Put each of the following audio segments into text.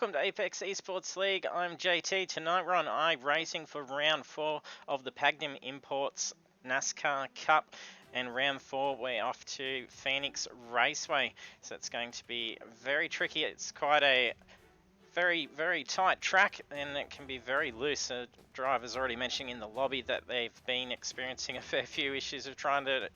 welcome to Apex Esports League. I'm JT. Tonight we're on iRacing for round 4 of the Pagnian Imports NASCAR Cup. And round 4 we're off to Phoenix Raceway. So it's going to be very tricky. It's quite a very tight track and it can be very loose. Drivers already mentioning in the lobby that they've been experiencing a fair few issues of trying to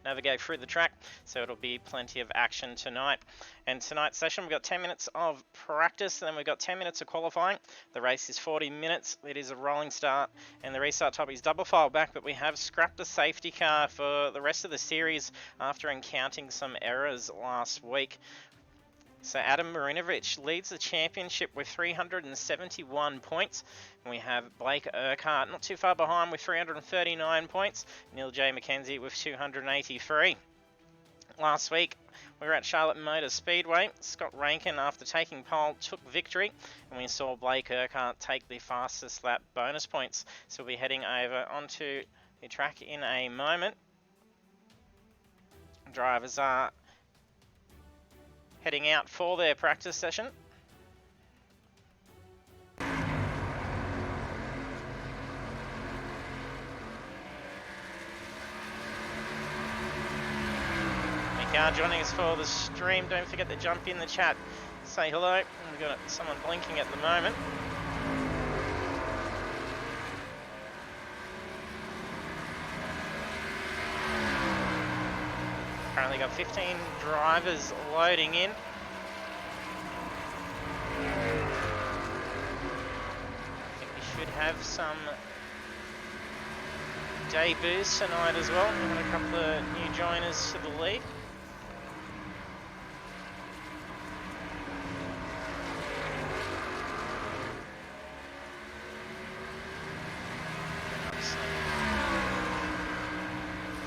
navigate through the track, so it'll be plenty of action tonight. And tonight's session, we've got 10 minutes of practice, and then we've got 10 minutes of qualifying. The race is 40 minutes, it is a rolling start, and the restart topic is double file back, but we have scrapped the safety car for the rest of the series after encountering some errors last week. So Adam Marinovich leads the championship with 371 points. And we have Blake Urquhart not too far behind with 339 points. Neil J. McKenzie with 283. Last week we were at Charlotte Motor Speedway. Scott Rankin, after taking pole, took victory. And we saw Blake Urquhart take the fastest lap bonus points. So we'll be heading over onto the track in a moment. Drivers are heading out for their practice session. Mika joining us for the stream. Don't forget to jump in the chat, say hello. We've got someone blinking at the moment. Currently got 15 drivers loading in. I think we should have some debuts tonight as well. We've got a couple of new joiners to the league.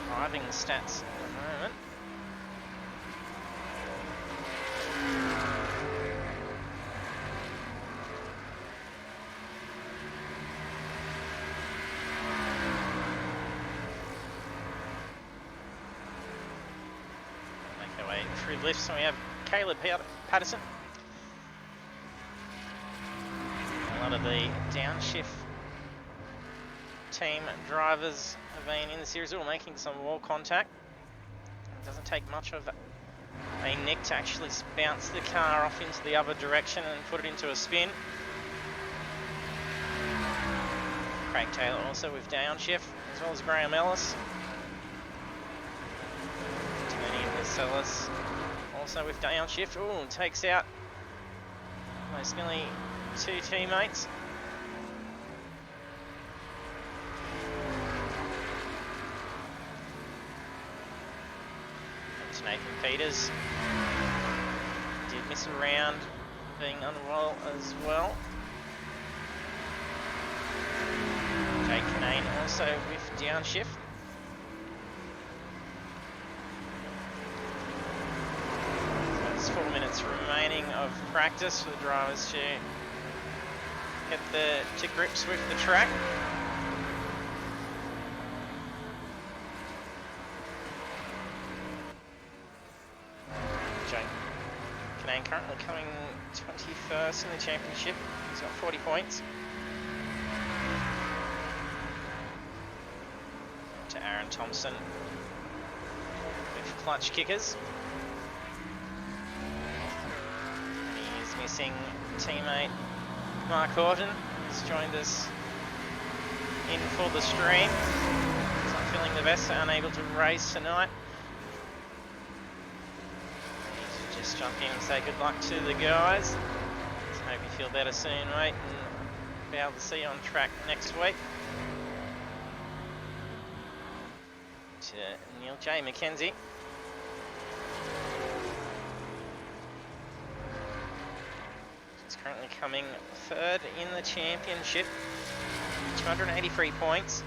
Driving stats at the moment. Through lifts, and we have Caleb Patterson. A lot of the downshift team drivers have been in the series, all making some wall contact. It doesn't take much of a nick to actually bounce the car off into the other direction and put it into a spin. Craig Taylor also with downshift, as well as Graham Ellis. Tony Vaselis also with downshift. Ooh, takes out most nearly 2 teammates. And Nathan Peters did miss a round, being unwell as well. Jake Canane also with downshift. There's 4 minutes remaining of practice for the drivers to get to grips with the track. Jake Canane currently coming 21st in the championship. He's got 40 points. To Aaron Thompson with clutch kickers. Missing teammate Mark Horton has joined us in for the stream. He's not feeling the best, so unable to race tonight. Need to just jump in and say good luck to the guys. Let's hope you feel better soon, mate, and be able to see you on track next week. To Neil J. McKenzie. Currently coming 3rd in the championship, 283 points.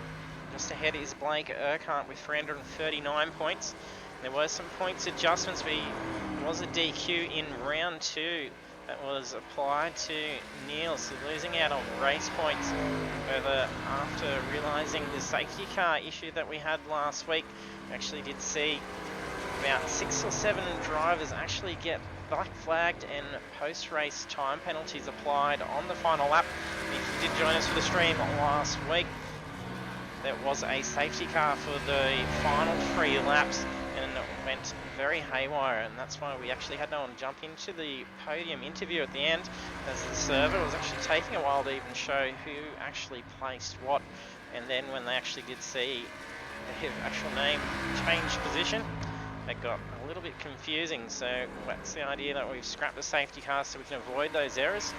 Just ahead is Blake Urquhart with 339 points. There were some points adjustments. There was a DQ in round 2 that was applied to Neil, so losing out on race points. However, after realising the safety car issue that we had last week, we actually did see about 6 or 7 drivers actually get black flagged and post-race time penalties applied on the final lap. If you did join us for the stream last week, there was a safety car for the final 3 laps and it went very haywire, and that's why we actually had no one jump into the podium interview at the end, as the server was actually taking a while to even show who actually placed what, and then when they actually did see their actual name change position, it got a little bit confusing. So that's the idea, that we've scrapped the safety car so we can avoid those errors,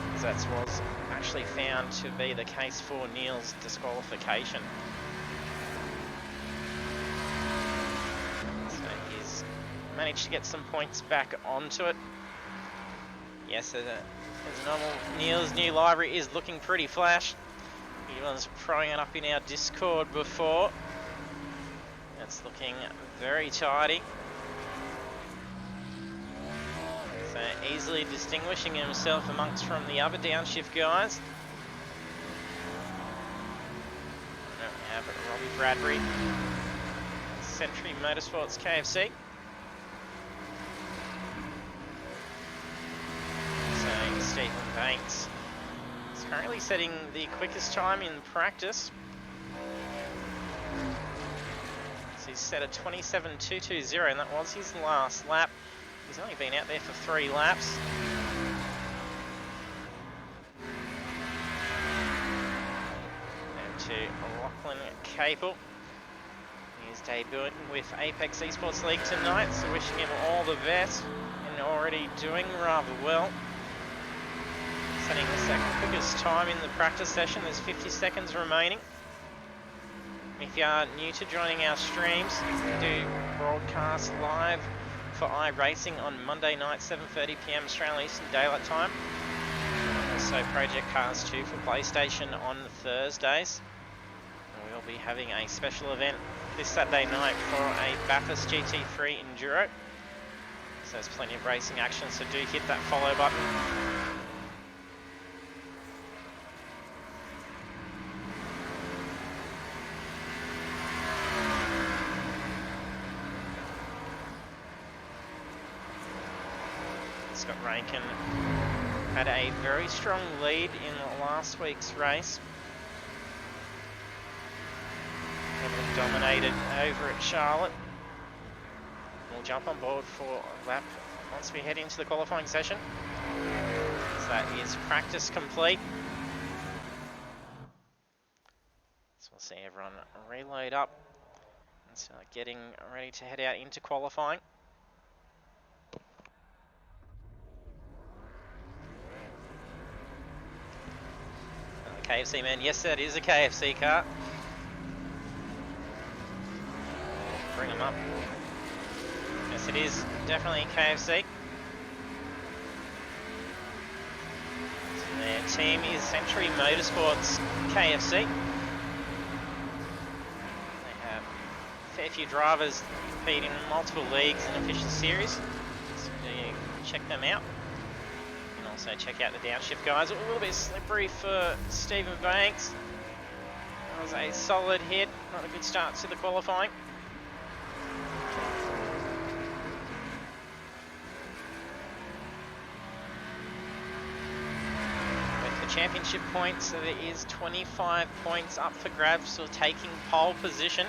because that was actually found to be the case for Neil's disqualification. So he's managed to get some points back onto it. Yes, as normal, Neil's new livery is looking pretty flash. He was throwing it up in our Discord before. It's looking very tidy. So easily distinguishing himself amongst from the other downshift guys. Now we have Robbie Bradbury, Century Motorsports KFC. So Stephen Banks is currently setting the quickest time in practice. So he's set a 27.220, and that was his last lap. He's only been out there for 3 laps. And to Lachlan Capel. He's debuting with Apex Esports League tonight, so wishing him all the best, and already doing rather well. Setting the second quickest time in the practice session. There's 50 seconds remaining. If you are new to joining our streams, we do broadcast live for iRacing on Monday night, 7:30 PM Australian Eastern Daylight Time. And also Project Cars 2 for PlayStation on Thursdays. And we'll be having a special event this Saturday night for a Bathurst GT3 Enduro. So there's plenty of racing action, so do hit that follow button. Scott Rankin had a very strong lead in last week's race. Heavily dominated over at Charlotte. We'll jump on board for a lap once we head into the qualifying session. So that is practice complete. So we'll see everyone reload up and start getting ready to head out into qualifying. KFC man, yes that is a KFC car. Bring them up. Yes it is, definitely KFC. So their team is Century Motorsports KFC. They have a fair few drivers compete in multiple leagues and official series. So you check them out. Also check out the downshift guys. A little bit slippery for Stephen Banks. That was a solid hit, not a good start to the qualifying. With the championship points, so there is 25 points up for grabs for taking pole position.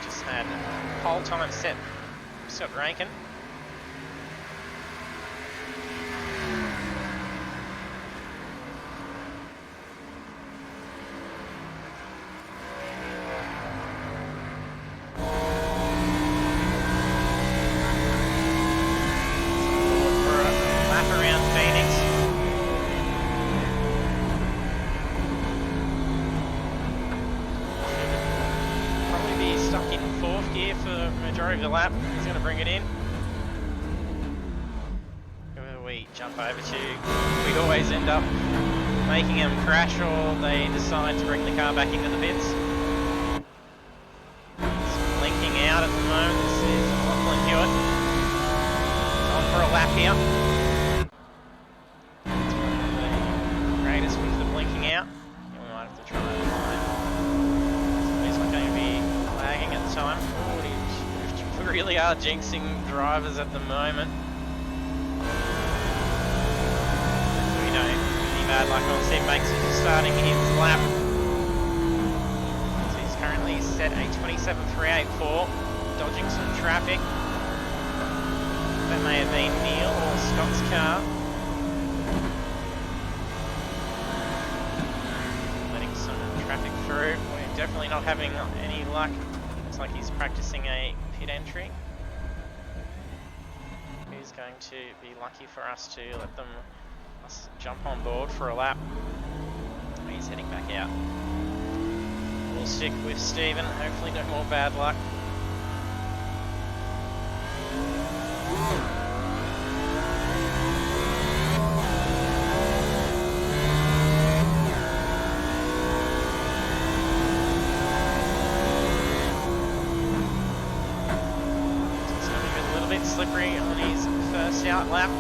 Just had pole time set Scott Rankin. The lap, he's going to bring it in. Whoever we jump over to, we always end up making them crash, or they decide to bring the car back into the pits. It's blinking out at the moment. This is Lachlan Hewitt. It's on for a lap here. jinxing drivers at the moment. We don't any bad luck on Steve Banks is starting his lap. So he's currently set a 27.384, dodging some traffic. That may have been Neil or Scott's car. Letting some traffic through. We're definitely not having any luck. Looks like he's practicing a pit entry. Who's going to be lucky for us to let them jump on board for a lap? He's heading back out. We'll stick with Stephen. Hopefully no more bad luck. Slippery on his first out lap.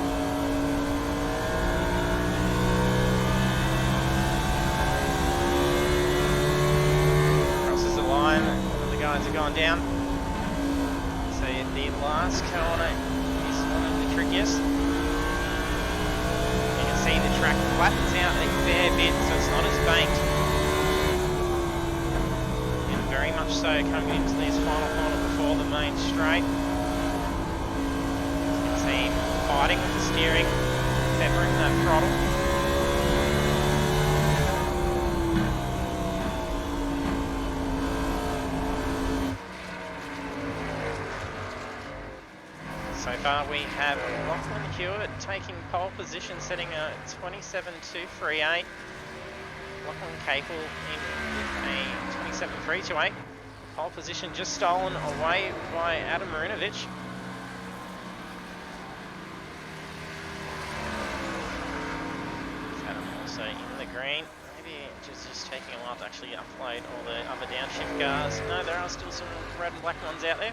Crosses the line, all the guys are gone down. So the last corner is one of the trickiest. You can see the track flattens out a fair bit, so it's not as banked. And very much so coming into this final corner before the main straight. Fighting with the steering, feathering that throttle. So far we have Lachlan Hewitt taking pole position, setting a 27.238. Lachlan Capel in with a 27.328. Pole position just stolen away by Adam Marinovich. In the green, maybe just taking a while to actually upload all the other downshift cars. No, there are still some red and black ones out there.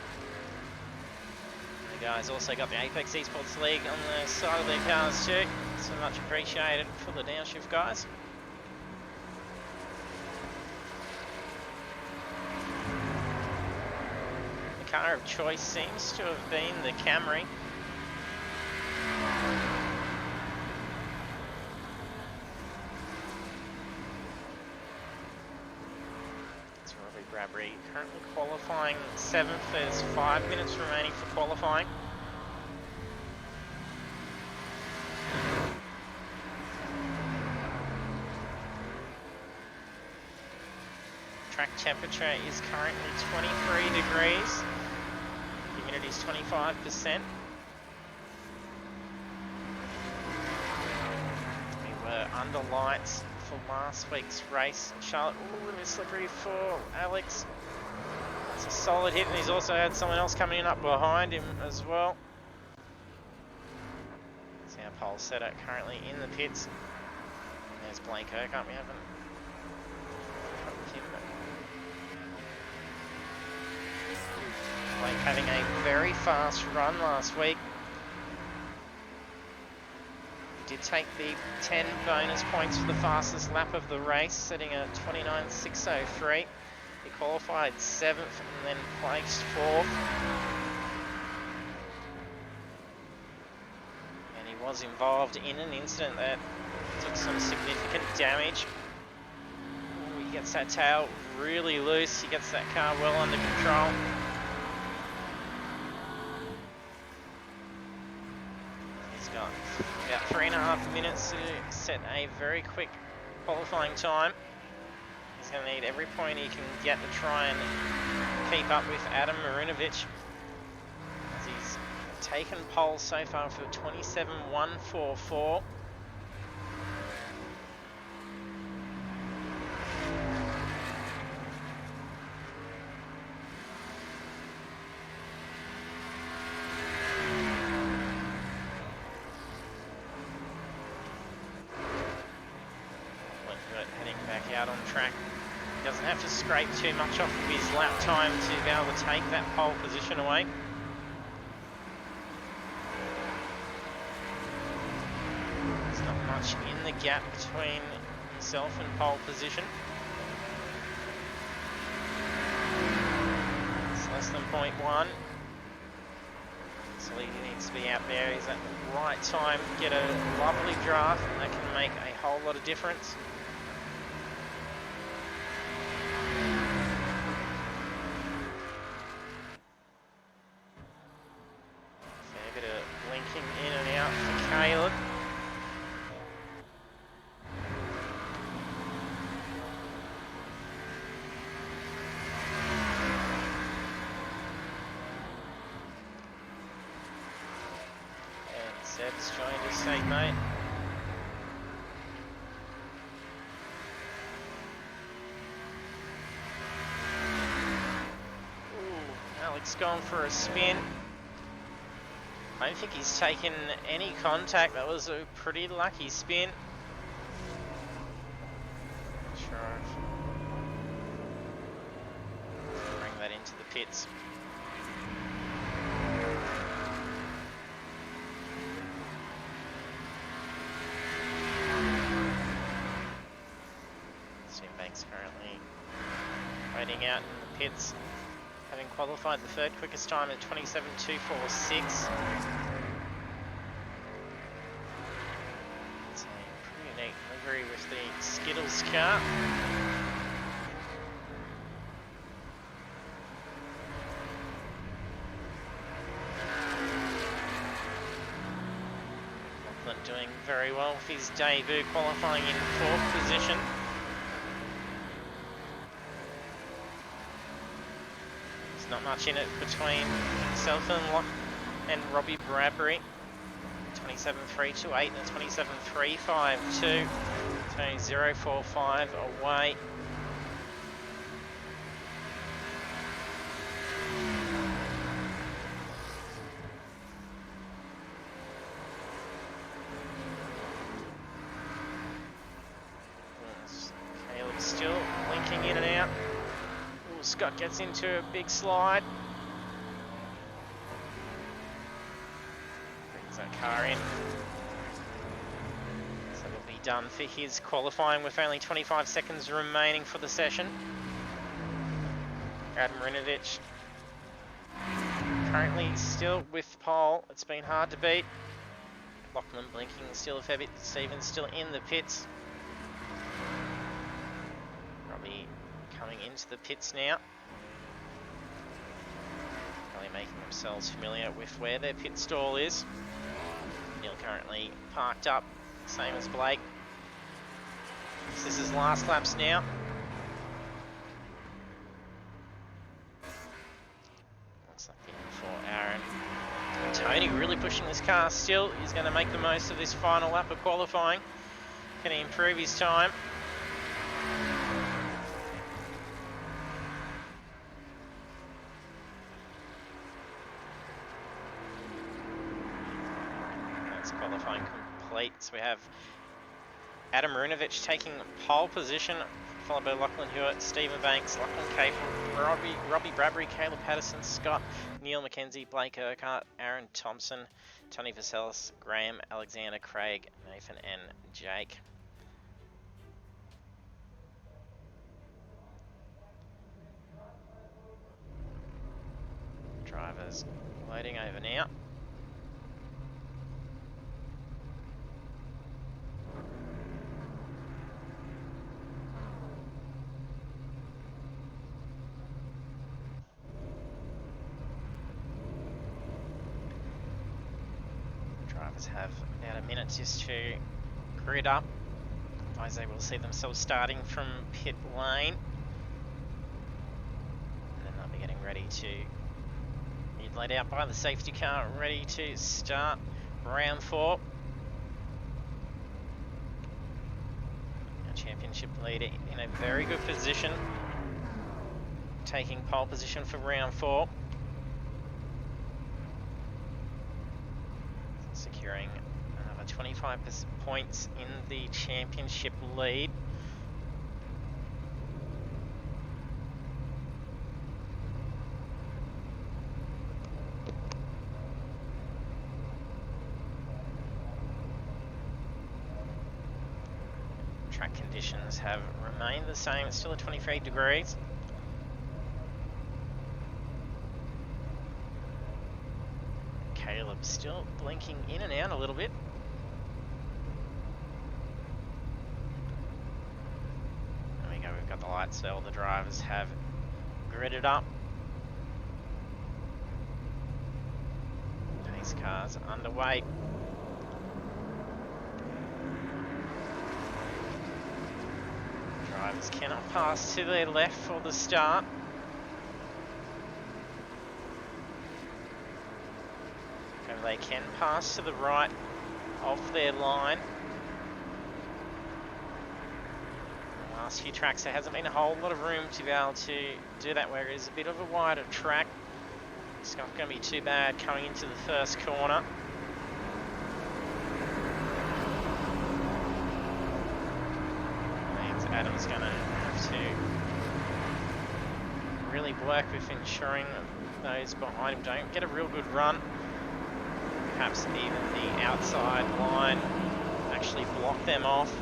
The guys also got the Apex eSports League on the side of their cars too, so much appreciated for the downshift guys. The car of choice seems to have been the Camry. Bradbury currently qualifying 7th. There's 5 minutes remaining for qualifying. Track temperature is currently 23 degrees. Humidity is 25%. We were under lights for last week's race. Charlotte, a little bit slippery for Alex. It's a solid hit, and he's also had someone else coming up behind him as well. See our pole setter currently in the pits. There's Blake Urquhart. We haven't him. Blake having a very fast run last week. Did take the 10 bonus points for the fastest lap of the race, setting a 29.603. He qualified 7th and then placed 4th. And he was involved in an incident that took some significant damage. Ooh, he gets that tail really loose, he gets that car well under control. He's got about 3.5 minutes to set a very quick qualifying time. He's going to need every point he can get to try and keep up with Adam Marinovich, as he's taken pole so far for 27.144. Out on track. He doesn't have to scrape too much off of his lap time to be able to take that pole position away. There's not much in the gap between himself and pole position. It's less than 0.1. Obviously, he needs to be out there. He's at the right time, get a lovely draft, and that can make a whole lot of difference. Fair bit of blinking in and out for Caleb. Seb's joined his teammate. Ooh, Alex gone for a spin. I don't think he's taken any contact. That was a pretty lucky spin. Sure. Bring that into the pits. Currently waiting out in the pits, having qualified the third quickest time at 27.246. It's a pretty neat livery with the Skittles car. Lachlan doing very well with his debut, qualifying in 4th position. Not much in it between himself and Robbie Bradbury. 27.328 and 27.352. So 0.45 away. Caleb still linking in and out. Scott gets into a big slide. Brings that car in. So it'll be done for his qualifying with only 25 seconds remaining for the session. Adam Rinovich currently still with pole. It's been hard to beat. Lachlan blinking still a fair bit. Stevens still in the pits. Robbie coming into the pits now. Probably making themselves familiar with where their pit stall is. Neil currently parked up, same as Blake. This is last laps now. Looks like the end for Aaron. And Tony really pushing this car still. He's going to make the most of this final lap of qualifying. Can he improve his time? Qualifying complete. So we have Adam Runovich taking pole position, followed by Lachlan Hewitt, Stephen Banks, Lachlan Caple, Robbie Bradbury, Caleb Patterson, Scott, Neil McKenzie, Blake Urquhart, Aaron Thompson, Tony Vaselis, Graham, Alexander, Craig, Nathan and Jake. Drivers loading over now. Drivers have about a minute just to grid up, otherwise they will see themselves starting from pit lane, and then they'll be getting ready to be laid out by the safety car, ready to start round 4. Our championship leader in a very good position, taking pole position for round 4. Securing another 25 points in the championship lead. Track conditions have remained the same. It's still at 23 degrees. Caleb still blinking in and out a little bit. There we go, we've got the lights, so all the drivers have gridded up. Pace cars underway. Drivers cannot pass to their left for the start. And they can pass to the right of their line. The last few tracks there hasn't been a whole lot of room to be able to do that, where it is a bit of a wider track. It's not going to be too bad coming into the first corner. And Adam's going to have to really work with ensuring those behind him don't get a real good run. Perhaps even the outside line actually block them off.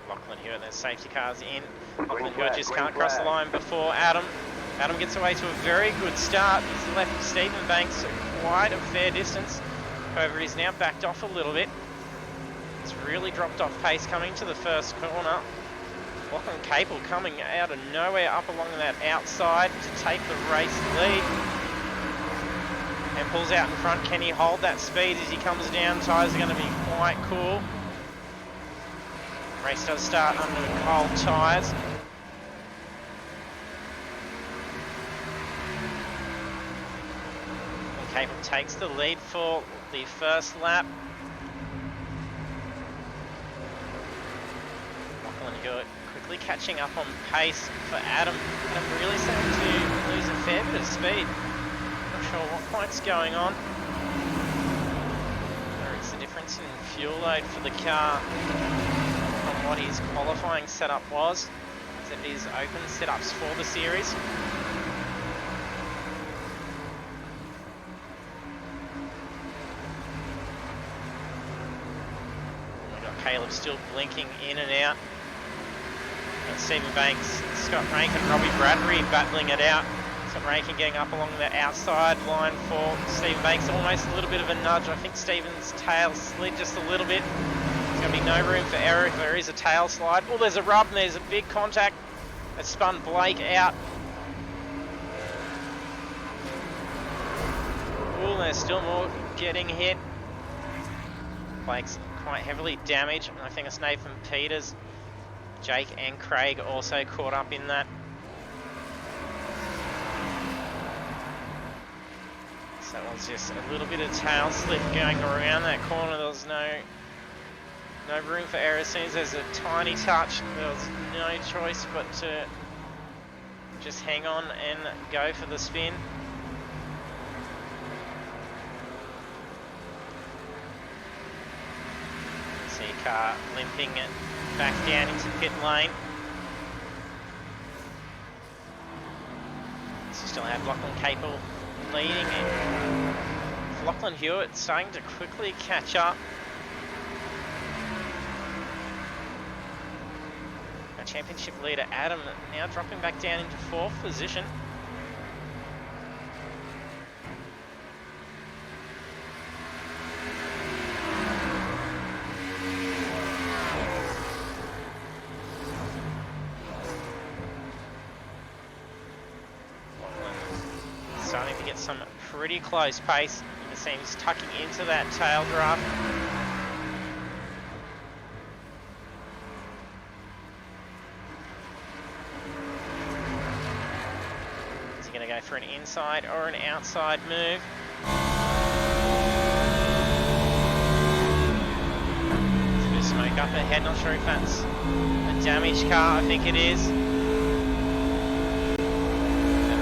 Lachlan Hewitt, there's safety cars in. Lachlan Hewitt just can't cross the line before Adam. Adam gets away to a very good start. He's left Stephen Banks quite a fair distance. However, he's now backed off a little bit. It's really dropped off pace coming to the first corner. Lachlan Capel coming out of nowhere up along that outside to take the race lead. And pulls out in front. Can he hold that speed as he comes down? Tyres are going to be quite cool. Race does start under cold tyres. Capel takes the lead for the first lap. Lachlan Hewitt quickly catching up on pace for Adam. Adam really starting to lose a fair bit of speed. Not sure what quite's going on. Whether it's the difference in fuel load for the car from what his qualifying setup was, as it is open setups for the series. Caleb still blinking in and out. Got Stephen Banks, Scott Rankin, Robbie Bradbury battling it out. Scott Rankin getting up along the outside line for Stephen Banks. Almost a little bit of a nudge. I think Stephen's tail slid just a little bit. There's going to be no room for error if there is a tail slide. Oh, there's a rub and there's a big contact that spun Blake out. Oh, there's still more getting hit. Blake's quite heavily damaged, and I think it's Nathan Peters. Jake and Craig also caught up in that. So it was just a little bit of tail slip going around that corner. There was no room for error. As soon as there's a tiny touch, there was no choice but to just hang on and go for the spin. Car limping it back down into pit lane. So still have Lachlan Capel leading it. Lachlan Hewitt starting to quickly catch up. Our championship leader Adam now dropping back down into 4th position. Starting to get some pretty close pace. It seems tucking into that tail draft. Is he going to go for an inside or an outside move? There's a bit of smoke up ahead. Not sure if that's a damaged car. I think it is.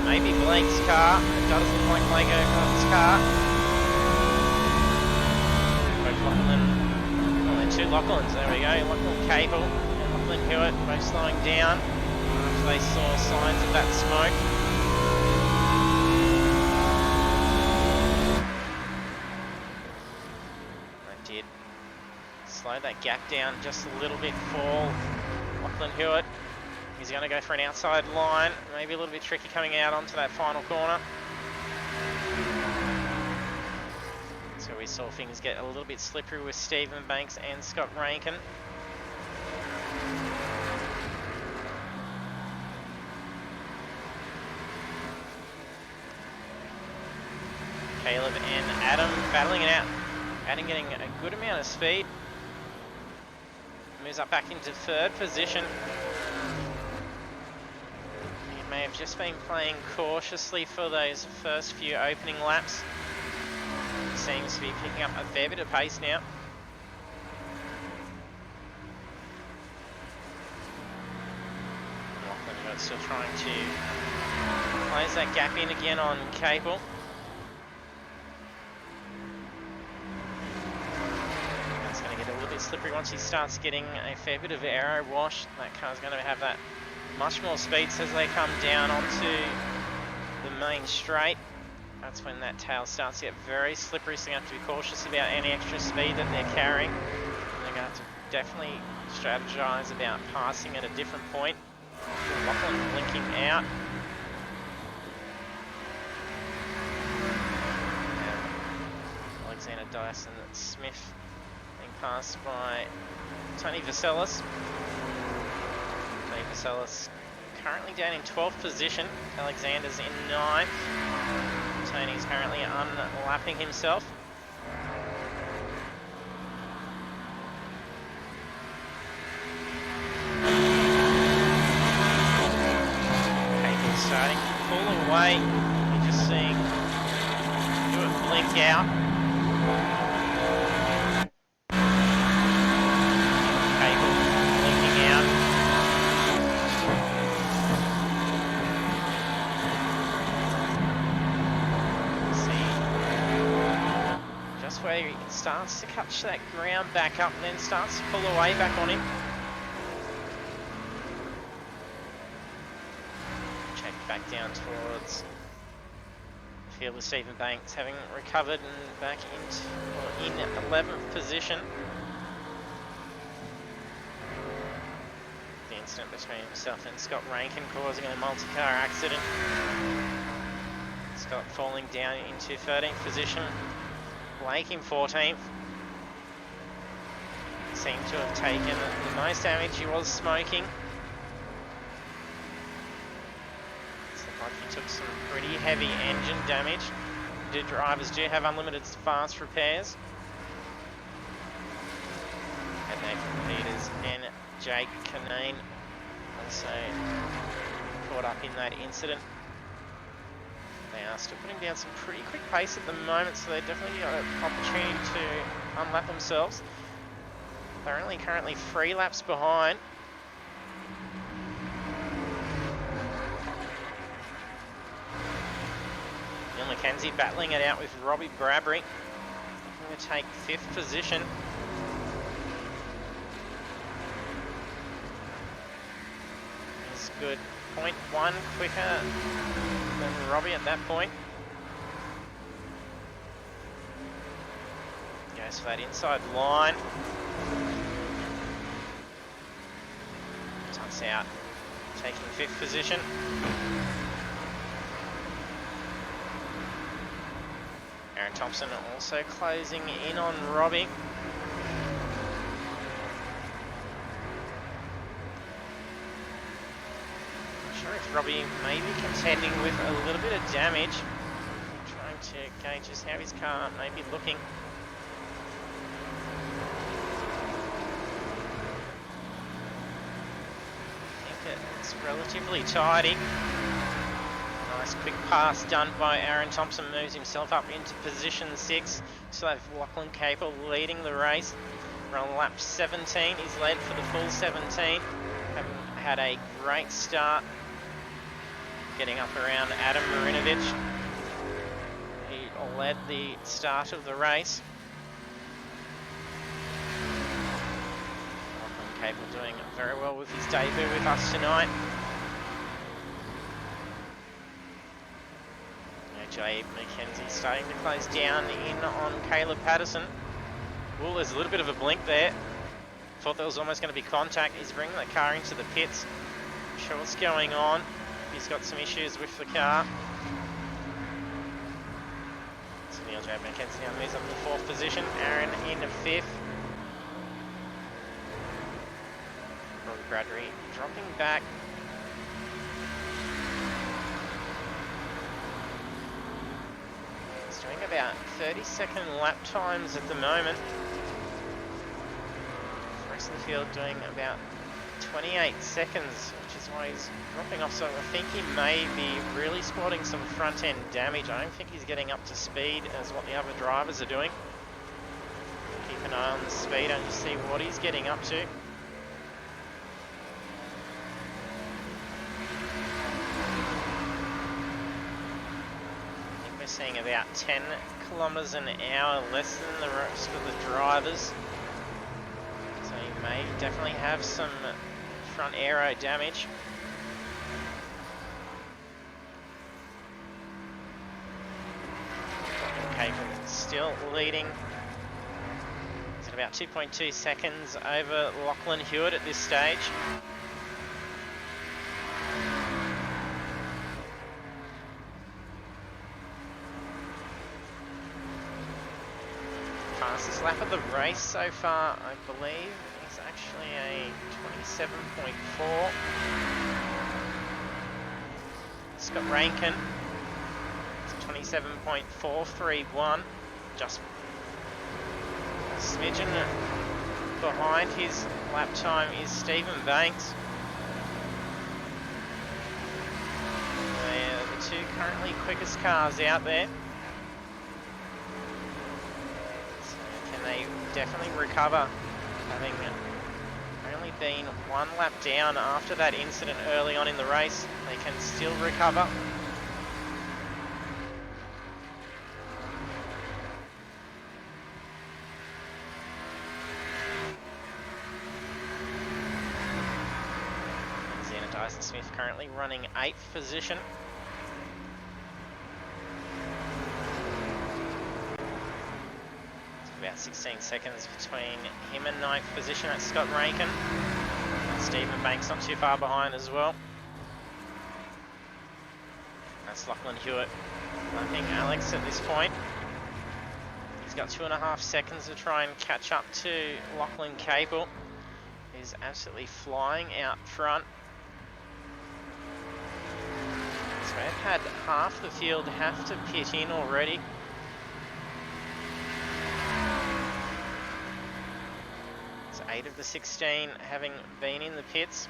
Maybe Blake's car. It does look like Blake O'Connor's car. Both Lachlan. Oh, they're two Lachlans. There we go. Lachlan Capel and Lachlan Hewitt both slowing down after they saw signs of that smoke. They did slow that gap down just a little bit for Lachlan Hewitt. He's going to go for an outside line, maybe a little bit tricky coming out onto that final corner. So we saw things get a little bit slippery with Stephen Banks and Scott Rankin. Caleb and Adam battling it out. Adam getting a good amount of speed. Moves up back into third position. He may have just been playing cautiously for those first few opening laps. Seems to be picking up a fair bit of pace now. Lachlan Hewitt still trying to close that gap in again on Capel. That's going to get a little bit slippery once he starts getting a fair bit of aero wash. That car's going to have that much more speed as they come down onto the main straight. That's when that tail starts to get very slippery, so you have to be cautious about any extra speed that they're carrying. And they're going to have to definitely strategize about passing at a different point. Lachlan blinking out. And Alexander Dyson Smith being passed by Tony Vaselis. Tony Vaselis currently down in 12th position. Alexander's in 9th. Tony's currently unlapping himself. Capel starting to pull away. You're just seeing it blink out. Capel blinking out. Where he starts to catch that ground back up and then starts to pull away back on him. Check back down towards the field with Stephen Banks, having recovered and back in 11th position. The incident between himself and Scott Rankin causing a multi-car accident. Scott falling down into 13th position. Blake in 14th. Seemed to have taken the most damage. He was smoking. Looks like he took some pretty heavy engine damage. The drivers do have unlimited fast repairs. And Nathan Peters and Jake Canane also caught up in that incident. They are still putting down some pretty quick pace at the moment, so they've definitely got an opportunity to unlap themselves. They're only currently 3 laps behind. Neil McKenzie battling it out with Robbie Bradbury. Going to take 5th position. He's good. 0.1 quicker than Robbie at that point. Goes for that inside line. Tucks out, taking 5th position. Aaron Thompson also closing in on Robbie. Robbie may be contending with a little bit of damage. Trying to gauge just how his car may be looking. I think it's relatively tidy. Nice quick pass done by Aaron Thompson, moves himself up into position 6. So have Lachlan Capel leading the race. We're on lap 17. He's led for the full 17. Having had a great start. Getting up around Adam Marinovich. He led the start of the race. Lachlan Capel doing very well with his debut with us tonight. Jay McKenzie starting to close down in on Caleb Patterson. Well, there's a little bit of a blink there. thought there was almost going to be contact. He's bringing the car into the pits. Not sure what's going on. He's got some issues with the car. So Neil J. McKenzie now moves up to the 4th position. Aaron in 5th. Robbie Bradbury dropping back. He's doing about 30-second lap times at the moment. The rest of the field doing about 28 seconds, which is why he's dropping off. So I think he may be really spotting some front end damage. I don't think he's getting up to speed as what the other drivers are doing. Keep an eye on the speed and see what he's getting up to. We're seeing about 10 kilometers an hour less than the rest of the drivers. So he may definitely have some front aero damage. Okay, still leading. He's at about 2.2 seconds over Lachlan Hewitt at this stage. Fastest lap of the race so far, I believe, is actually a 27.4. Scott Rankin, it's 27.431, just a smidgen behind his lap time is Stephen Banks. They're the two currently quickest cars out there. They definitely recover, having only been one lap down after that incident early on in the race. They can still recover. Xena Dyson Smith currently running 8th position. About 16 seconds between him and 9th position. That's Scott Rankin. And Stephen Banks not too far behind as well. That's Lachlan Hewitt lapping Alex at this point. He's got 2.5 seconds to try and catch up to Lachlan Capel, who's absolutely flying out front. So they've had half the field have to pit in already. So 8 of the 16 having been in the pits.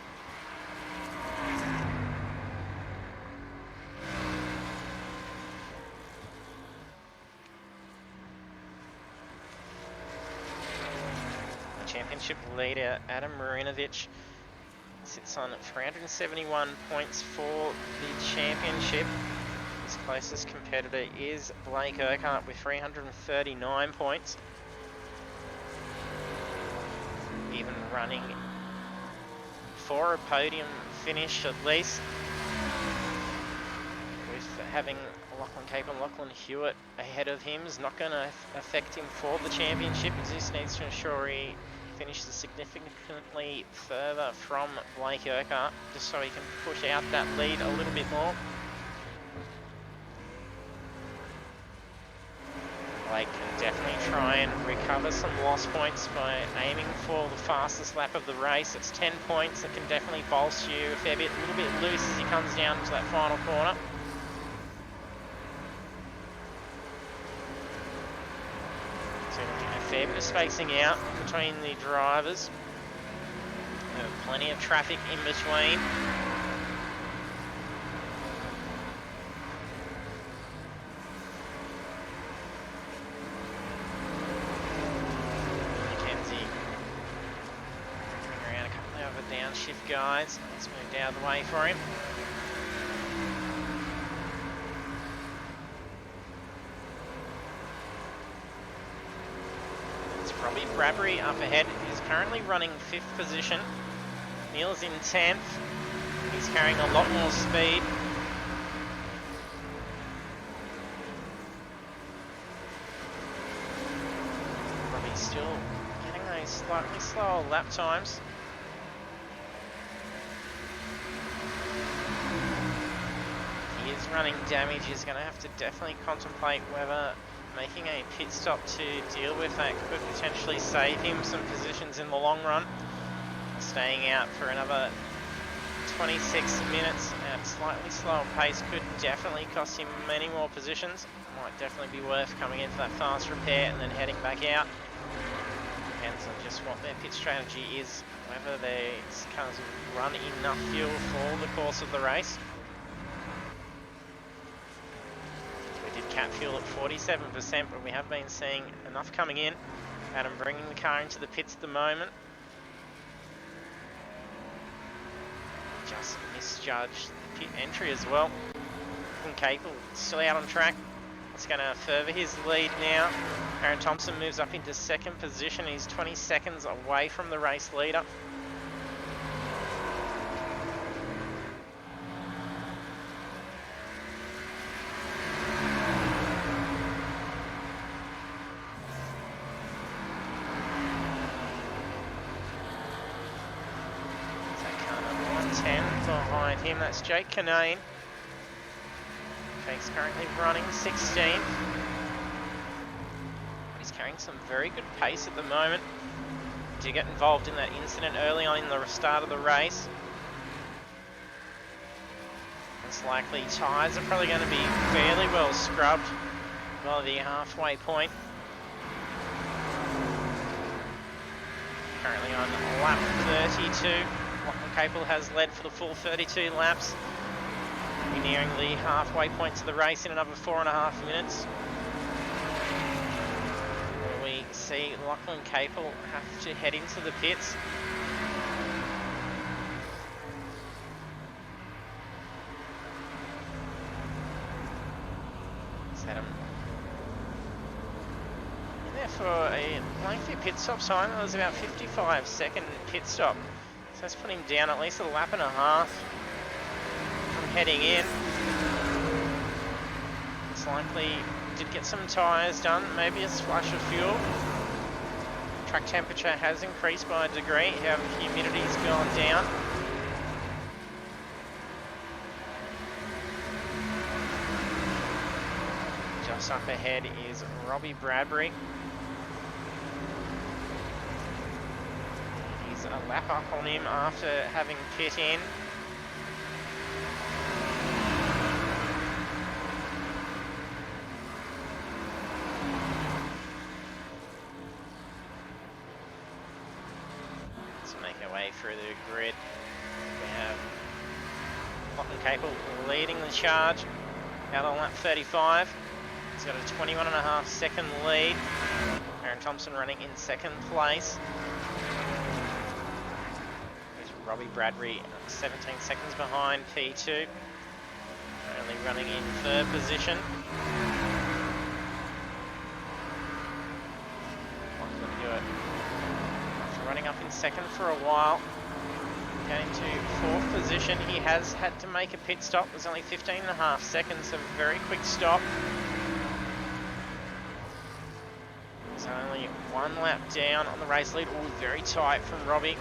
The championship leader Adam Marinovich sits on 371 points for the championship. His closest competitor is Blake Urquhart with 339 points. Even running for a podium finish at least, with having Lachlan Capel and Lachlan Hewitt ahead of him is not going to affect him for the championship. He just needs to ensure he finishes significantly further from Blake Urquhart, just so he can push out that lead a little bit more. Blake can definitely try and recover some lost points by aiming for the fastest lap of the race. It's 10 points that can definitely bolster you a fair bit, a little bit loose as he comes down to that final corner. So a fair bit of spacing out between the drivers. There are plenty of traffic in between. Downshift guys, let's move out of the way for him. It's Robbie Bradbury up ahead. He's currently running 5th position. Neil's in 10th. He's carrying a lot more speed. Robbie's still getting those slightly slower lap times. He is running damage. He's going to have to definitely contemplate whether making a pit stop to deal with that could potentially save him some positions in the long run. Staying out for another 26 minutes at slightly slower pace could definitely cost him many more positions. Might definitely be worth coming in for that fast repair and then heading back out. Depends on just what their pit strategy is, whether they kind of run enough fuel for the course of the race. We did cap fuel at 47%, but we have been seeing enough coming in. Adam bringing the car into the pits at the moment. Just misjudged the pit entry as well. Capel still out on track. It's going to further his lead now. Aaron Thompson moves up into second position. He's 20 seconds away from the race leader. Behind him, that's Jake Canane. Jake's currently running 16th. He's carrying some very good pace at the moment. Did get involved in that incident early on in the start of the race. It's likely tyres are probably going to be fairly well scrubbed by the halfway point. Currently on lap 32. Capel has led for the full 32 laps. We're nearing the halfway point to the race in another 4.5 minutes. We see Lachlan Capel have to head into the pits. Set him in there for a lengthy pit stop time. It was about 55-second pit stop. So let's put him down at least a lap and a half from heading in. It's likely did get some tyres done, maybe a splash of fuel. Track temperature has increased by a degree, however humidity's gone down. Just up ahead is Robbie Bradbury. A lap up on him after having pit in. Let's make our way through the grid. We have Lachlan Capel leading the charge out on lap 35. He's got a 21.5 second lead. Aaron Thompson running in second place. Robbie Bradbury 17 seconds behind P2, only running in third position. After running up in second for a while, getting to fourth position, he has had to make a pit stop. There's only 15.5 seconds, so a very quick stop. There's only one lap down on the race lead. All very tight from Robbie.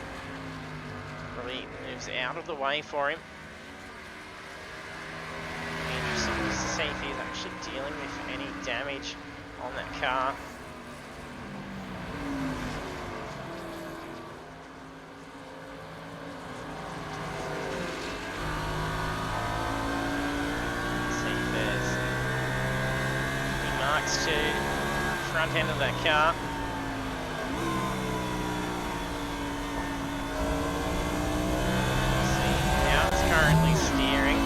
Robbie moves out of the way for him. Interesting to see if he's actually dealing with any damage on that car. Let's see if there's any marks to the front end of that car. Currently steering.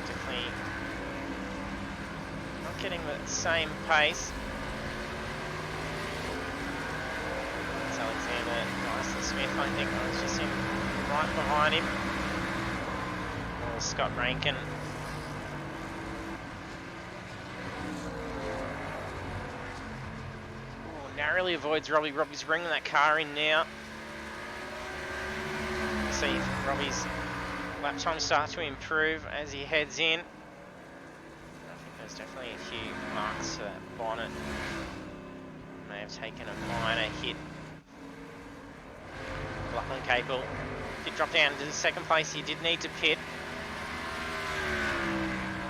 Definitely not getting the same pace. Smith, I think, was just in right behind him. Or Scott Rankin narrowly avoids Robbie. Robbie's bringing that car in now. See if Robbie's lap time starts to improve as he heads in. I think there's definitely a few marks to that bonnet. May have taken a minor hit. Lachlan Capel did drop down to the second place. He did need to pit.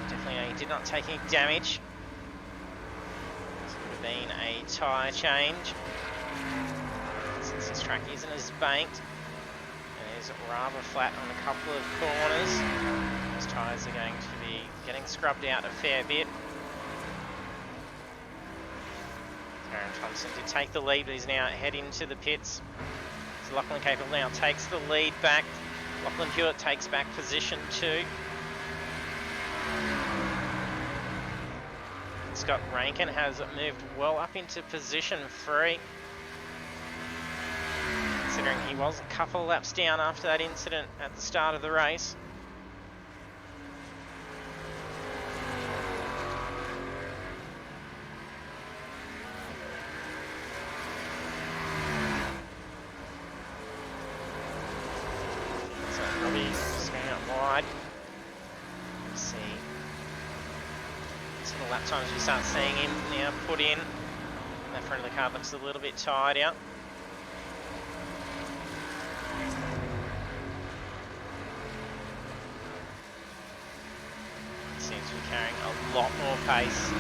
Definitely he did not take any damage. This would have been a tyre change. Since this track isn't as banked, it is rather flat on a couple of corners. Those tyres are going to be getting scrubbed out a fair bit. Aaron Thompson did take the lead, but he's now heading to the pits. So Lachlan Capel now takes the lead back. Lachlan Hewitt takes back position 2. Scott Rankin has moved well up into position 3. Considering he was a couple of laps down after that incident at the start of the race. Lap times we start seeing him now put in. That front of the car looks a little bit tired out. Seems to be carrying a lot more pace.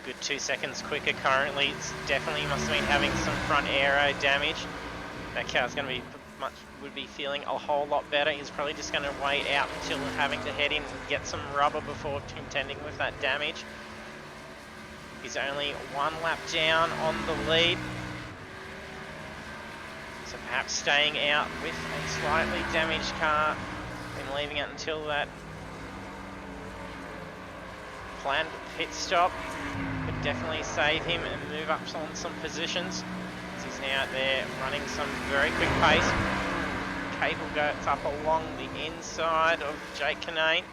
Good 2 seconds quicker currently. It's definitely must have been having some front aero damage. That car's going to be would be feeling a whole lot better. He's probably just going to wait out until having to head in and get some rubber before contending with that damage. He's only 1 lap down on the lead. So perhaps staying out with a slightly damaged car and leaving it until that planned pit stop could definitely save him and move up on some positions. He's now out there running some very quick pace. Cable goes up along the inside of Jake Canane.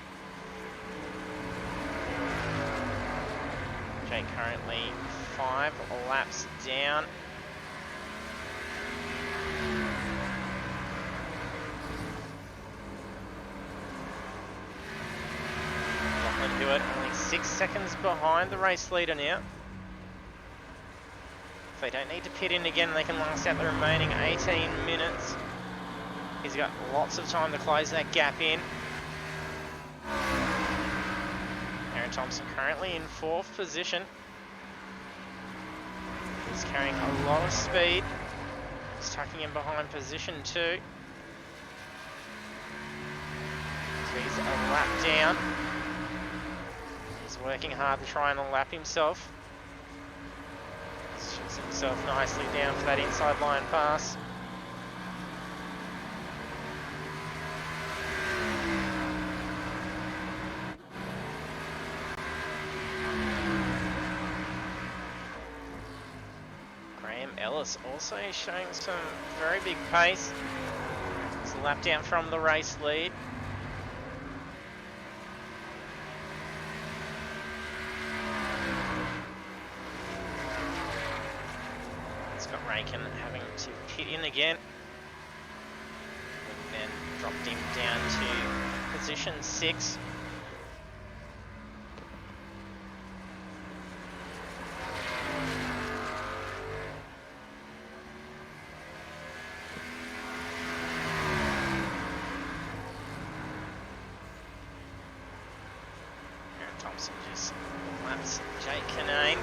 Jake currently 5 laps down. Hewitt only 6 seconds behind the race leader now. If they don't need to pit in again, they can last out the remaining 18 minutes. He's got lots of time to close that gap in. Aaron Thompson currently in 4th position. He's carrying a lot of speed. He's tucking in behind position 2. So he's a lap down. He's working hard to try and lap himself. Shoots himself nicely down for that inside line pass. Graham Ellis also showing some very big pace. He's a lap down from the race lead. Rankin having to pit in again, and then dropped him down to position 6. Aaron Thompson just laps Jake Canane.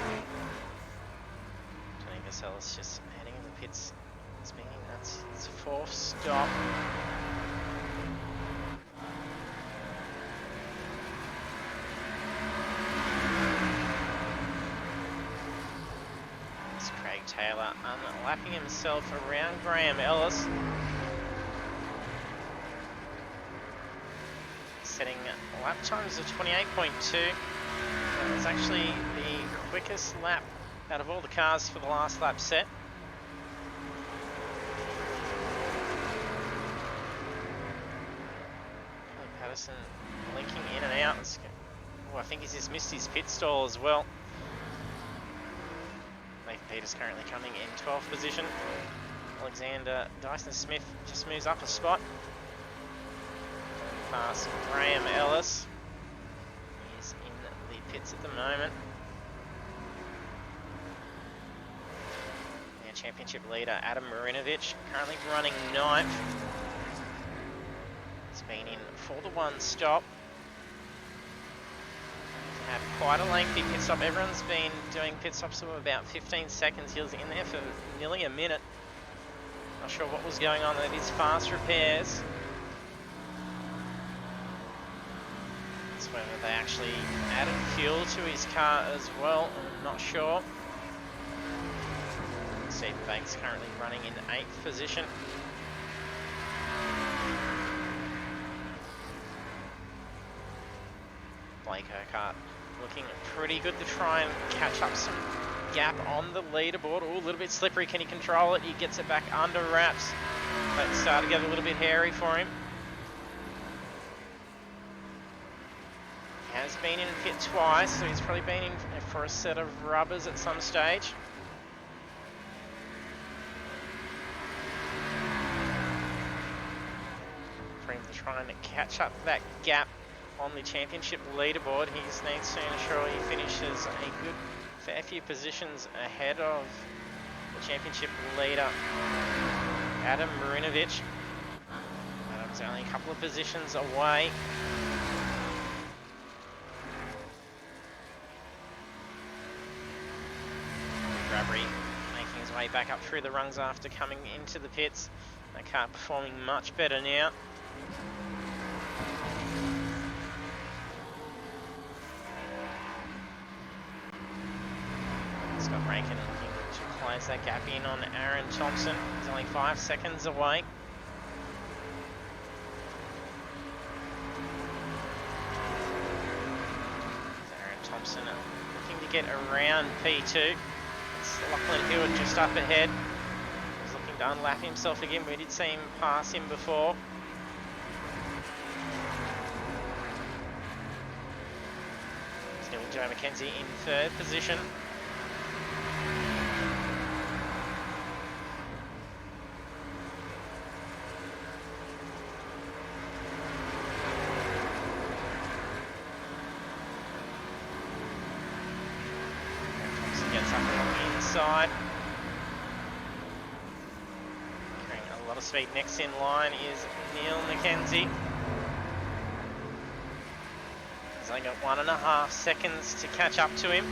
Ellis just heading in the pits, spinning. That's his 4th stop. It's Craig Taylor unlapping himself around Graham Ellis, setting lap times of 28.2. That was actually the quickest lap out of all the cars for the last lap set. Pedersen linking in and out. Oh, I think he's just missed his pit stall as well. Nathan Peters currently coming in 12th position. Alexander Dyson Smith just moves up a spot. Past Graham Ellis. He's in the pits at the moment. Our championship leader Adam Marinovich currently running 9th. He's been in for the 1 stop. Had quite a lengthy pit stop. Everyone's been doing pit stops of about 15 seconds. He was in there for nearly a minute. Not sure what was going on with his fast repairs. It's whether they actually added fuel to his car as well. I'm not sure. Stephen Banks currently running in 8th position. Blake Urquhart looking pretty good to try and catch up some gap on the leaderboard. Oh, a little bit slippery. Can he control it? He gets it back under wraps. But it started to get a little bit hairy for him. He has been in pit twice, so he's probably been in for a set of rubbers at some stage. For him to try and catch up that gap on the championship leaderboard, he just needs to ensure he finishes a good fair few positions ahead of the championship leader Adam Marinovich. Adam's only a couple of positions away. Grabbery making his way back up through the rungs after coming into the pits. That car performing much better now. Scott Rankin looking to close that gap in on Aaron Thompson. He's only 5 seconds away. Aaron Thompson looking to get around P2. It's Lachlan Hewitt just up ahead. He's looking to unlap himself again. We did see him pass him before. Still Joe McKenzie in 3rd position. Gets up along the inside. Carrying a lot of speed. Next in line is Neil McKenzie. He's only got 1.5 seconds to catch up to him.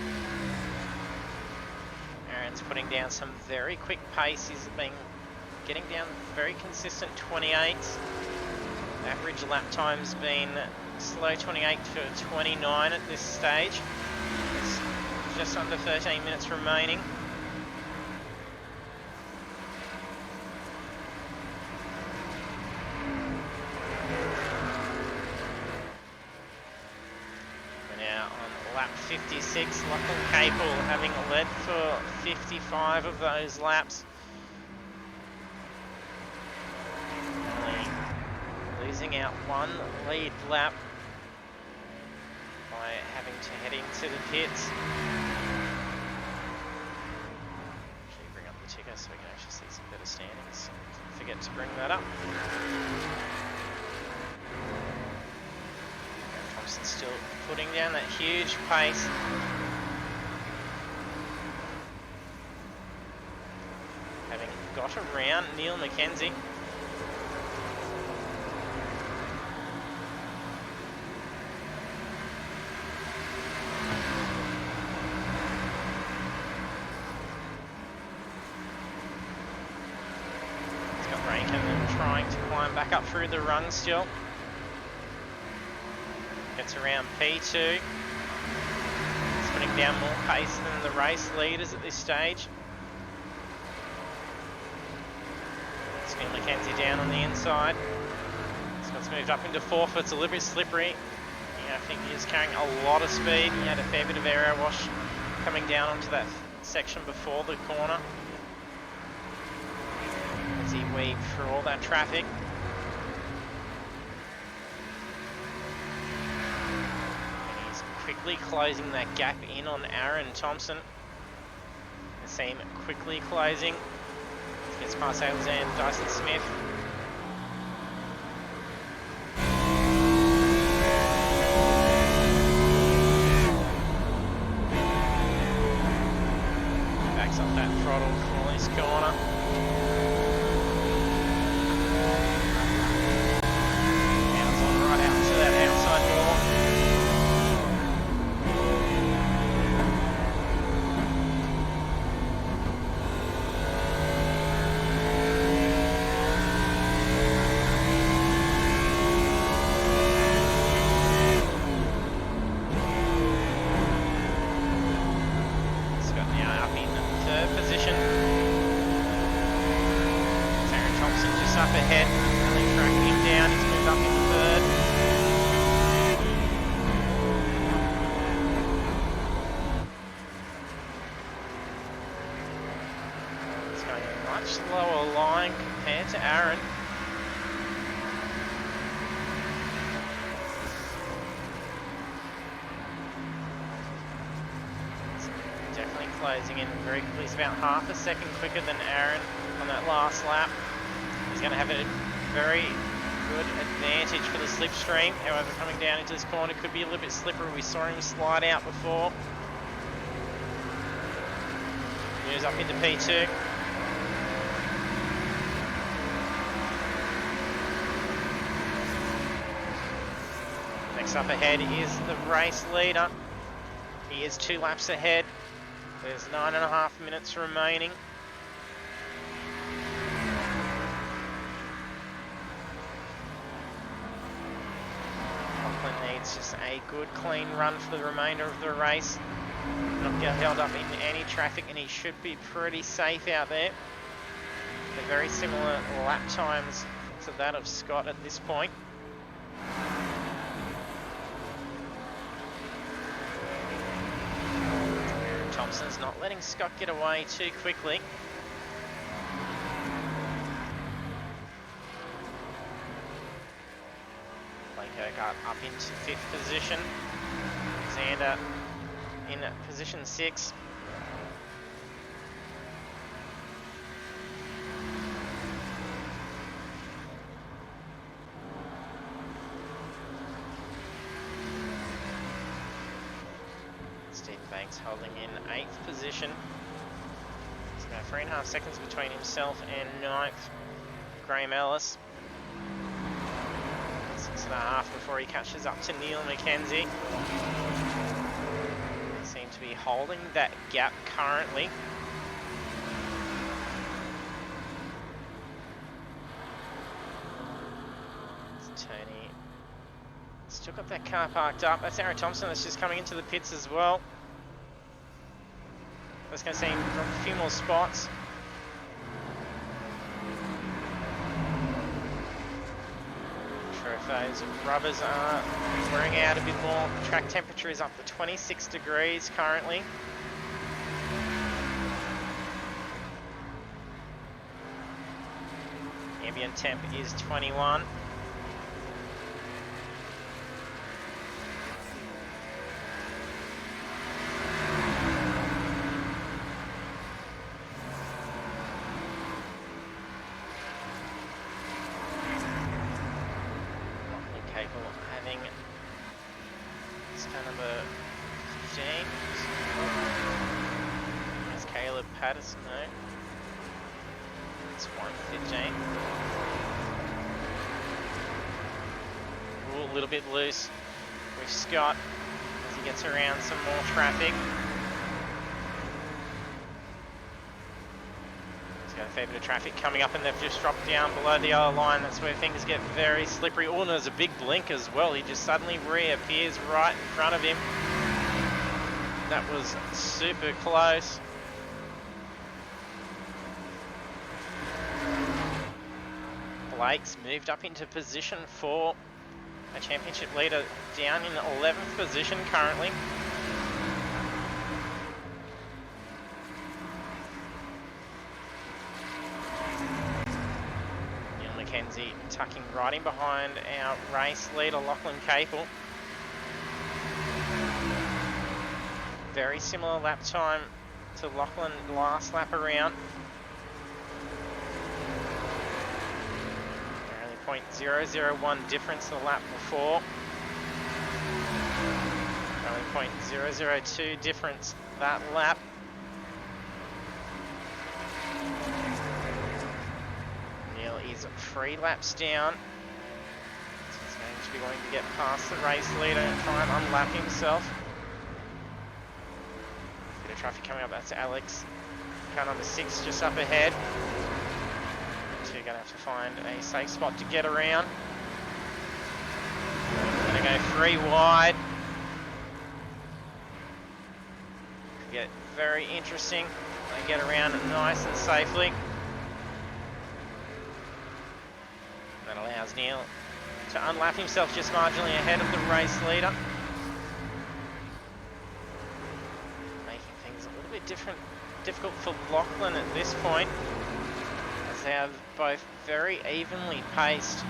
Aaron's putting down some very quick pace. He's been getting down very consistent 28. Average lap time's been slow 28 to 29 at this stage. Just under 13 minutes remaining. We're now on lap 56. Lachlan Capel having led for 55 of those laps. Only losing out 1 lead lap by having to head into the pits. So we can actually see some better standings. Forget to bring that up. Aaron Thompson still putting down that huge pace. Having got around Neil McKenzie. Trying to climb back up through the rung still. Gets around P2. He's putting down more pace than the race leaders at this stage. Neil McKenzie down on the inside. Scott's moved up into 4th. It's a little bit slippery. Yeah, I think he's carrying a lot of speed. He had a fair bit of aero wash coming down onto that section before the corner. As he weaved through all that traffic. quickly closing that gap in on Aaron Thompson. You see him quickly closing. Gets past Alexander Dyson Smith. Backs up that throttle for this corner. Bounds on right out to that outside wall. Position. Aaron Thompson just up ahead, really tracking him down. He's moved up into third. It's going a much lower line compared to Aaron. Closing in very quickly. He's about half a second quicker than Aaron on that last lap. He's going to have a very good advantage for the slipstream. However, coming down into this corner could be a little bit slippery. We saw him slide out before. Moves up into P2. Next up ahead is the race leader. He is 2 laps ahead. There's 9.5 minutes remaining. Lachlan needs just a good clean run for the remainder of the race. Not get held up in any traffic, and he should be pretty safe out there. They're very similar lap times to that of Scott at this point. Thompson's not letting Scott get away too quickly. Blake Urquhart up into 5th position. Alexander in position 6. Banks holding in 8th position. There's about 3.5 seconds between himself and 9th. Graham Ellis. 6.5 before he catches up to Neil McKenzie. They seem to be holding that gap currently. It's Tony. Still got that car parked up. That's Aaron Thompson that's just coming into the pits as well. That's going to see him drop a few more spots. Sure if those rubbers are wearing out a bit more. Track temperature is up to 26 degrees currently. Ambient temp is 21. Patterson, no. It's 1:15. Ooh, a little bit loose with Scott as he gets around some more traffic. He's got a fair bit of traffic coming up, and they've just dropped down below the other line. That's where things get very slippery. Oh, and there's a big blink as well. He just suddenly reappears right in front of him. That was super close. Blake's moved up into position 4. A championship leader down in 11th position currently. Neil McKenzie tucking right in behind our race leader, Lachlan Capel. very similar lap time to Lachlan last lap around. Only 0.001 difference the lap before. Only 0.002 difference that lap. Neil is 3 laps down. So he's going to be wanting to get past the race leader and try and unlap himself. Bit of traffic coming up, that's Alex. Car number 6 just up ahead. So you're going to have to find a safe spot to get around. Going to go 3 wide. Could get very interesting. They get around nice and safely. That allows Neil to unlap himself just marginally ahead of the race leader. Making things a little bit difficult for Lachlan at this point, as they have both very evenly paced.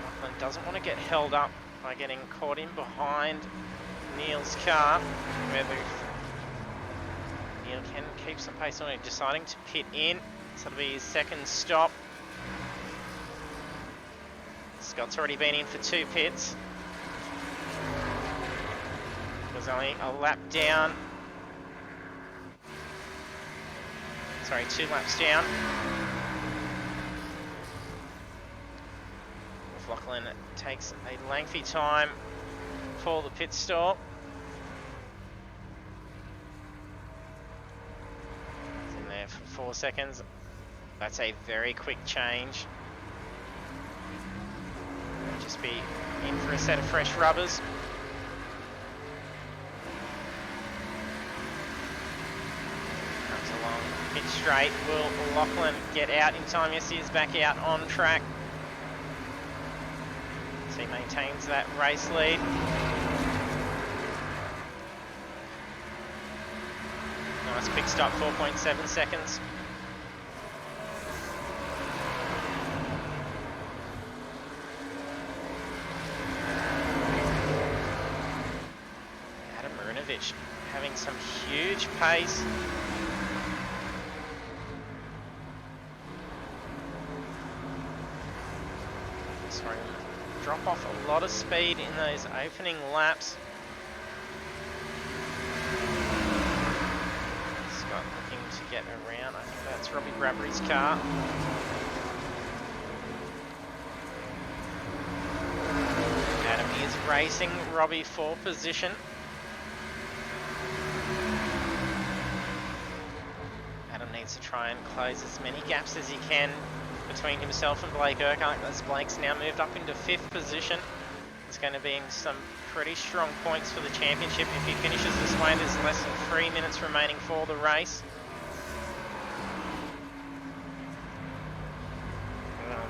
Lachlan doesn't want to get held up by getting caught in behind Neil's car, where Neil can keep some pace on it, deciding to pit in. So it'll be his second stop. Scott's already been in for 2 pits. Was only a lap down. Sorry, 2 laps down. Lachlan takes a lengthy time for the pit stop. He's in there for 4 seconds. That's a very quick change. We'll just be in for a set of fresh rubbers. Comes along pit straight. Will Lachlan get out in time? Yes, he is back out on track. So he maintains that race lead. Nice quick stop, 4.7 seconds. Having some huge pace. Sorry, drop off a lot of speed in those opening laps. Scott looking to get around. I think that's Robbie Bradbury's car. Adam is racing Robbie for position. To try and close as many gaps as he can between himself and Blake Urquhart, as Blake's now moved up into 5th position. It's going to be some pretty strong points for the championship if he finishes this way. There's less than 3 minutes remaining for the race.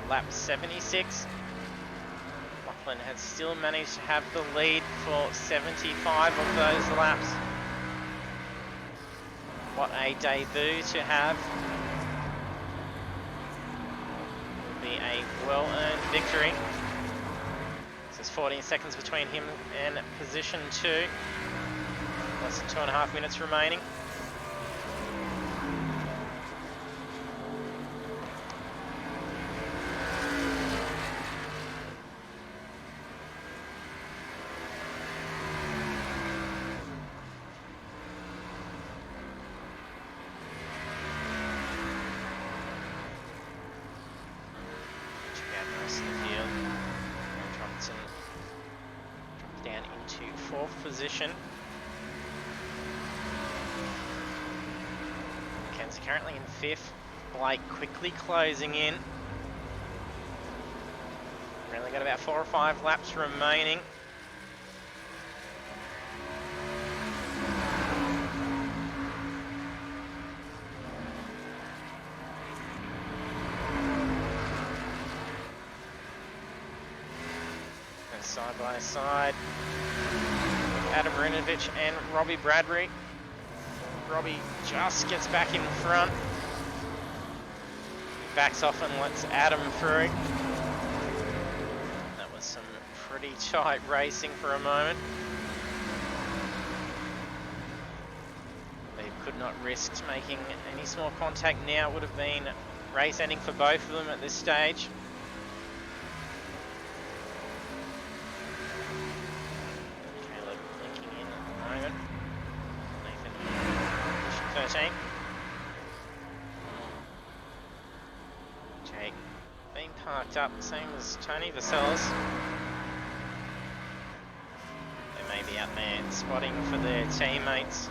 Lap 76. Lachlan has still managed to have the lead for 75 of those laps. What a debut to have. Will be a well-earned victory. So there's 14 seconds between him and position 2. Less than 2.5 minutes remaining. Position. Ken's currently in 5th. Blake quickly closing in. We've only got about 4 or 5 laps remaining. And side by side, Adam Marinovich and Robbie Bradbury. Robbie just gets back in front. Backs off and lets Adam through. That was some pretty tight racing for a moment. They could not risk making any small contact now. It would have been race ending for both of them at this stage. Caleb linking in at the moment. Nathan in position 13. Jake being parked up, same as Tony Vaselis. They may be out there spotting for their teammates.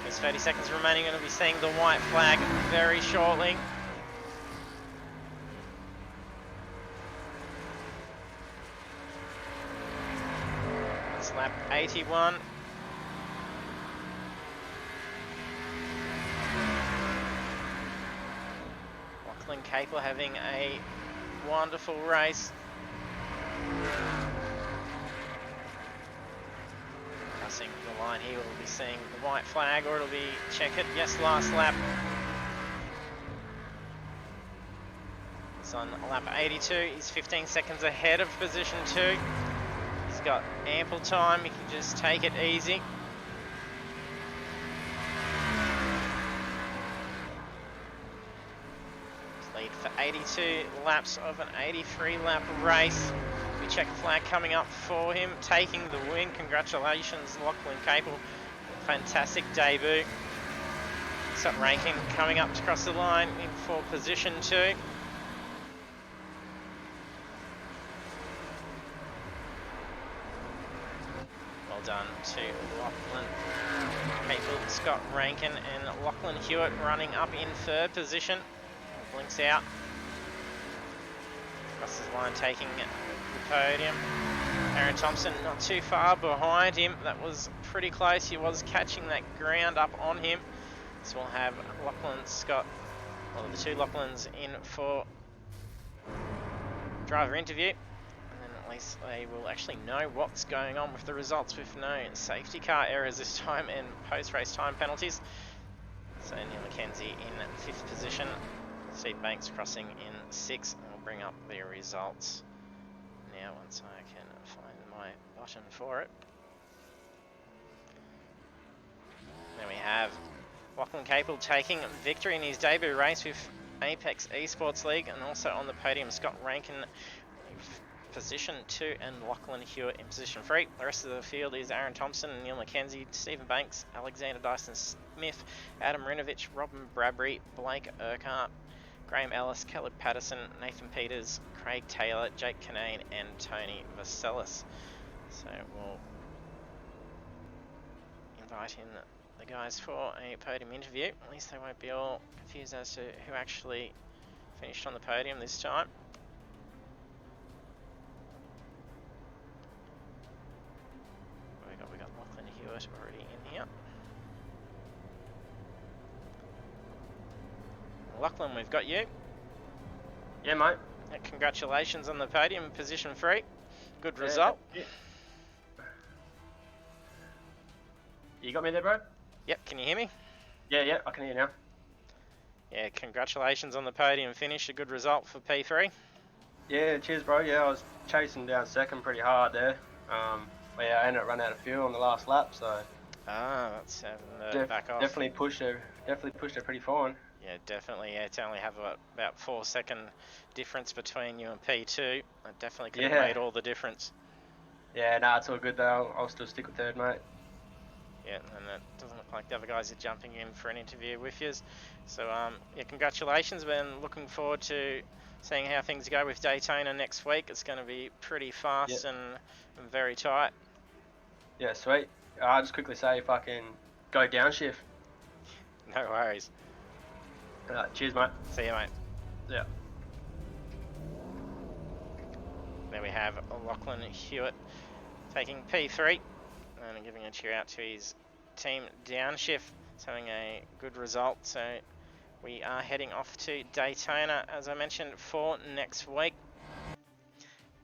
There's 30 seconds remaining. Going to be seeing the white flag very shortly. That's lap 81. Lachlan Capel having a wonderful race. Crossing the line here, we'll be seeing the white flag, or it'll be checkered. Yes, last lap. It's on lap 82. He's 15 seconds ahead of position 2. He's got ample time. He can just take it easy. Lead for 82 laps of an 83 lap race. We check flag coming up for him, taking the win. Congratulations, Lachlan Capel. Fantastic debut. Scott Rankin coming up to cross the line in for position 2. Well done to Lachlan Capel, Scott Rankin, and Lachlan Hewitt running up in 3rd position. Blinks out. Crosses the line, taking the podium. Aaron Thompson not too far behind him. That was pretty close. He was catching that ground up on him. So we'll have Lachlan Scott, well, the 2 Lachlans in for driver interview. And then at least they will actually know what's going on with the results, with no safety car errors this time and post-race time penalties. So Neil McKenzie in 5th position. Steve Banks crossing in 6th, and we'll bring up the results now once I can find my button for it. There we have Lachlan Capel taking victory in his debut race with Apex eSports League, and also on the podium Scott Rankin in position 2 and Lachlan Hewitt in position 3. The rest of the field is Aaron Thompson, Neil McKenzie, Stephen Banks, Alexander Dyson Smith, Adam Rinovich, Robin Bradbury, Blake Urquhart, Graham Ellis, Caleb Patterson, Nathan Peters, Craig Taylor, Jake Canane, and Tony Vaselis. So we'll invite in the guys for a podium interview. At least they won't be all confused as to who actually finished on the podium this time. We got Lachlan Hewitt already in here. Lachlan, we've got you. Yeah, mate. Congratulations on the podium, position 3. Good result. Yeah. You got me there, bro? Yep, can you hear me? Yeah, I can hear you now. Yeah, congratulations on the podium finish. A good result for P3. Yeah, cheers, bro. Yeah, I was chasing down 2nd pretty hard there. Yeah, I ended up running out of fuel on the last lap, so. That's having the back off. Definitely pushed her pretty fine. Yeah, definitely. Yeah, to only have about 4-second difference between you and P2. That definitely could have made all the difference. Yeah, nah, it's all good though. I'll still stick with 3rd, mate. Yeah, and it doesn't look like the other guys are jumping in for an interview with you. So, yeah, congratulations. Been looking forward to seeing how things go with Daytona next week. It's going to be pretty fast and very tight. Yeah, sweet. I'll just quickly say if I can go downshift. No worries. Cheers, mate. See you, mate. Yeah. There we have Lachlan Hewitt taking P3 and giving a cheer out to his team Downshift. It's having a good result. So we are heading off to Daytona, as I mentioned, for next week.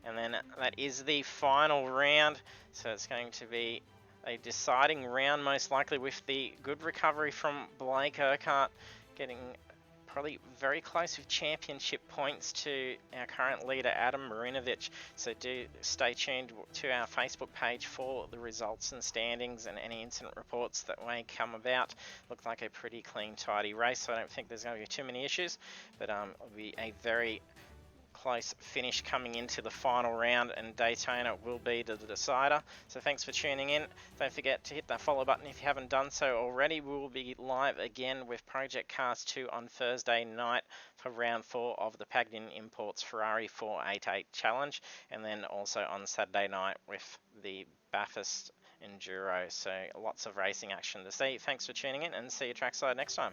And then that is the final round. So it's going to be a deciding round, most likely, with the good recovery from Blake Urquhart getting probably very close with championship points to our current leader, Adam Marinovic. So do stay tuned to our Facebook page for the results and standings and any incident reports that may come about. Looked like a pretty clean, tidy race, so I don't think there's going to be too many issues, but it'll be a very close finish coming into the final round, and Daytona will be the decider. So thanks for tuning in. Don't forget to hit that follow button if you haven't done so already. We will be live again with Project Cars 2 on Thursday night for round 4 of the Pagnian Imports Ferrari 488 Challenge, and then also on Saturday night with the Bathurst Enduro. So lots of racing action to see. Thanks for tuning in, and see you trackside next time.